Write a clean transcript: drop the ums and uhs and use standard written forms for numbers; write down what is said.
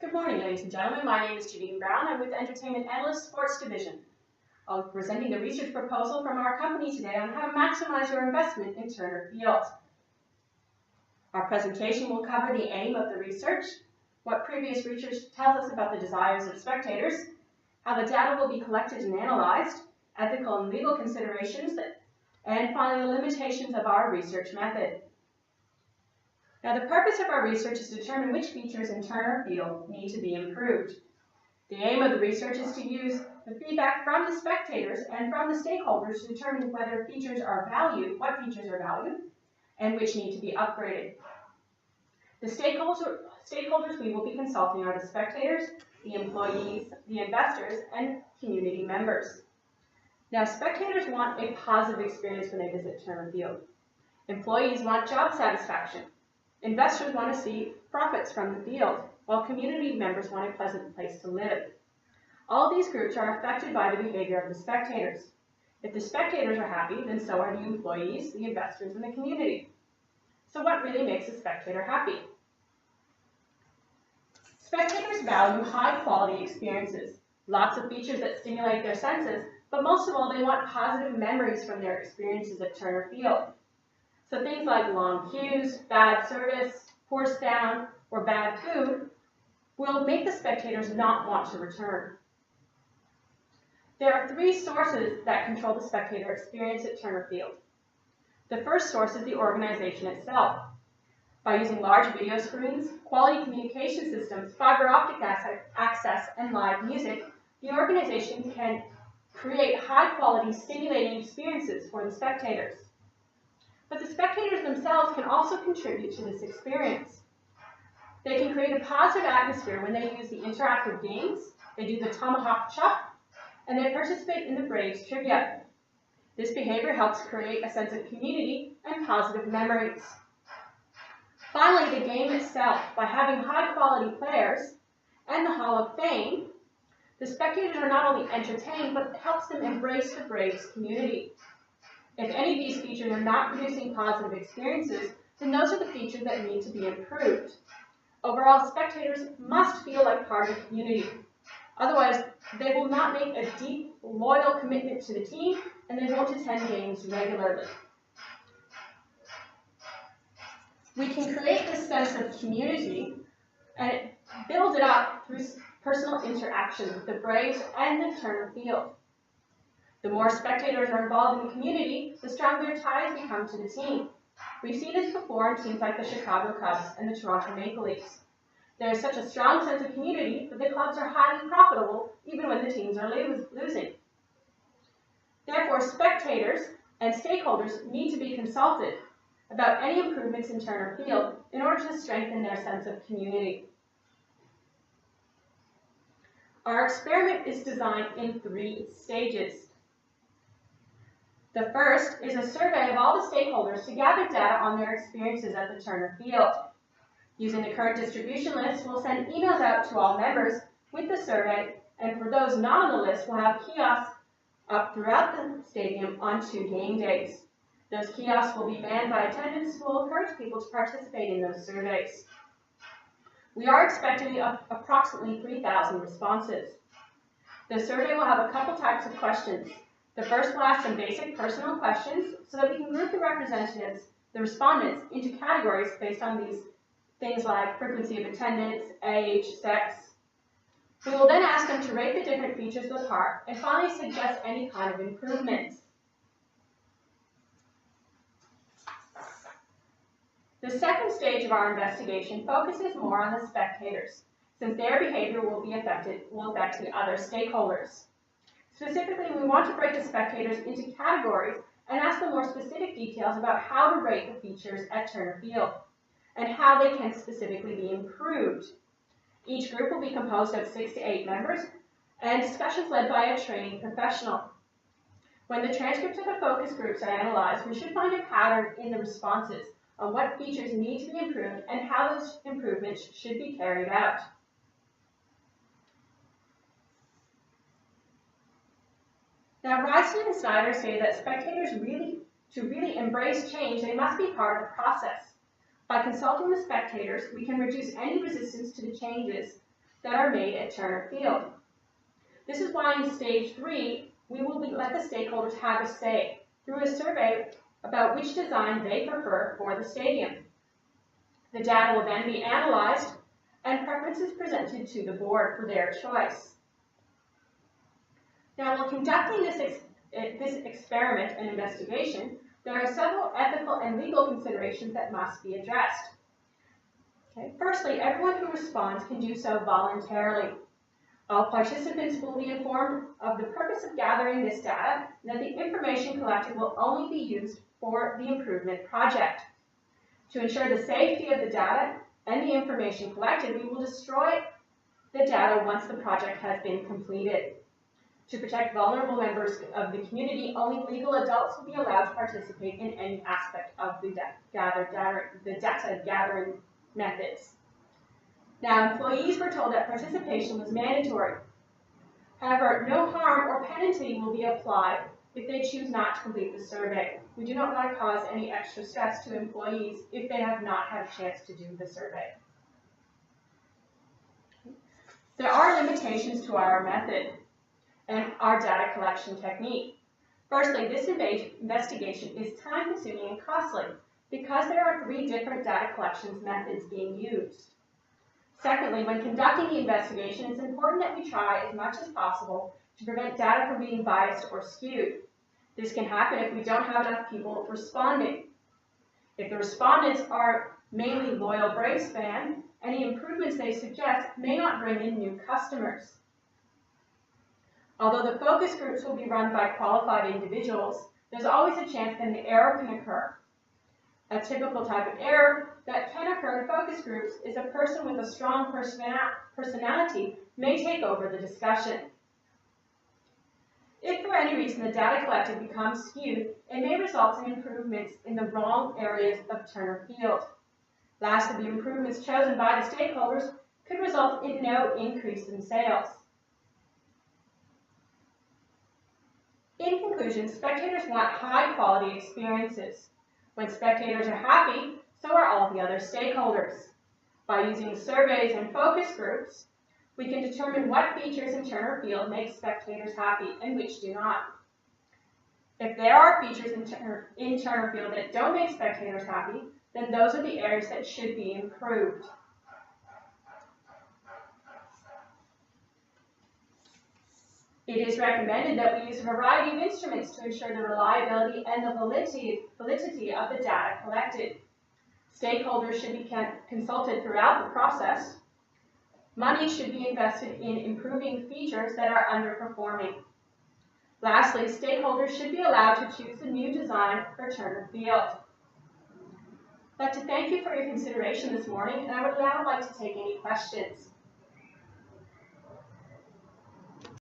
Good morning, ladies and gentlemen. My name is Janine Brown. I'm with the Entertainment Analyst Sports Division. I'll be presenting the research proposal from our company today on how to maximize your investment in Turner Field. Our presentation will cover the aim of the research, what previous research tells us about the desires of spectators, how the data will be collected and analyzed, ethical and legal considerations, and finally the limitations of our research method. Now, the purpose of our research is to determine which features in Turner Field need to be improved. The aim of the research is to use the feedback from the spectators and from the stakeholders to determine whether features are valued, what features are valued, and which need to be upgraded. The stakeholders we will be consulting are the spectators, the employees, the investors, and community members. Now, spectators want a positive experience when they visit Turner Field. Employees want job satisfaction. Investors want to see profits from the field, while community members want a pleasant place to live. All of these groups are affected by the behavior of the spectators. If the spectators are happy, then so are the employees, the investors, and the community. So what really makes a spectator happy? Spectators value high-quality experiences, lots of features that stimulate their senses, but most of all, they want positive memories from their experiences at Turner Field. So things like long queues, bad service, poor sound, or bad food will make the spectators not want to return. There are three sources that control the spectator experience at Turner Field. The first source is the organization itself. By using large video screens, quality communication systems, fiber optic access, and live music, the organization can create high-quality, stimulating experiences for the spectators. But the spectators themselves can also contribute to this experience. They can create a positive atmosphere when they use the interactive games, they do the tomahawk chop, and they participate in the Braves trivia. This behavior helps create a sense of community and positive memories. Finally, the game itself. By having high-quality players and the Hall of Fame, the spectators are not only entertained, but it helps them embrace the Braves community. If any of these features are not producing positive experiences, then those are the features that need to be improved. Overall, spectators must feel like part of the community. Otherwise, they will not make a deep, loyal commitment to the team, and they won't attend games regularly. We can create this sense of community and build it up through personal interaction with the Braves and the Turner Field. The more spectators are involved in the community, the stronger ties become to the team. We've seen this before in teams like the Chicago Cubs and the Toronto Maple Leafs. There is such a strong sense of community that the clubs are highly profitable even when the teams are losing. Therefore, spectators and stakeholders need to be consulted about any improvements in Turner Field in order to strengthen their sense of community. Our experiment is designed in 3 stages. The first is a survey of all the stakeholders to gather data on their experiences at the Turner Field. Using the current distribution list, we'll send emails out to all members with the survey, and for those not on the list, we'll have kiosks up throughout the stadium on 2 game days. Those kiosks will be manned by attendants who will encourage people to participate in those surveys. We are expecting approximately 3,000 responses. The survey will have a couple types of questions. The first will ask some basic personal questions so that we can group the representatives, the respondents, into categories based on these things like frequency of attendance, age, sex. We will then ask them to rate the different features of the park and finally suggest any kind of improvements. The second stage of our investigation focuses more on the spectators, since their behavior will affect the other stakeholders. Specifically, we want to break the spectators into categories and ask them more specific details about how to rate the features at Turner Field and how they can specifically be improved. Each group will be composed of 6 to 8 members and discussions led by a trained professional. When the transcripts of the focus groups are analyzed, we should find a pattern in the responses on what features need to be improved and how those improvements should be carried out. Now, Ryston and Snyder say that spectators to really embrace change, they must be part of the process. By consulting the spectators, we can reduce any resistance to the changes that are made at Turner Field. This is why in stage 3, we will let the stakeholders have a say through a survey about which design they prefer for the stadium. The data will then be analyzed and preferences presented to the board for their choice. Now, while conducting this experiment and investigation, there are several ethical and legal considerations that must be addressed. Okay. Firstly, everyone who responds can do so voluntarily. All participants will be informed of the purpose of gathering this data and that the information collected will only be used for the improvement project. To ensure the safety of the data and the information collected, we will destroy the data once the project has been completed. To protect vulnerable members of the community, only legal adults will be allowed to participate in any aspect of the data gathering methods. Now, employees were told that participation was mandatory. However, no harm or penalty will be applied if they choose not to complete the survey. We do not want to cause any extra stress to employees if they have not had a chance to do the survey. There are limitations to our method and our data collection technique. Firstly, this investigation is time-consuming and costly because there are 3 different data collection methods being used. Secondly, when conducting the investigation, it's important that we try as much as possible to prevent data from being biased or skewed. This can happen if we don't have enough people responding. If the respondents are mainly loyal Braves fans, any improvements they suggest may not bring in new customers. Although the focus groups will be run by qualified individuals, there's always a chance that an error can occur. A typical type of error that can occur in focus groups is a person with a strong personality may take over the discussion. If for any reason the data collected becomes skewed, it may result in improvements in the wrong areas of Turner Field. Lastly, the improvements chosen by the stakeholders could result in no increase in sales. In conclusion, spectators want high-quality experiences. When spectators are happy, so are all the other stakeholders. By using surveys and focus groups, we can determine what features in Turner Field make spectators happy and which do not. If there are features in Turner Field that don't make spectators happy, then those are the areas that should be improved. It is recommended that we use a variety of instruments to ensure the reliability and the validity of the data collected. Stakeholders should be consulted throughout the process. Money should be invested in improving features that are underperforming. Lastly, stakeholders should be allowed to choose a new design for Turner Field. I'd like to thank you for your consideration this morning, and I would now like to take any questions.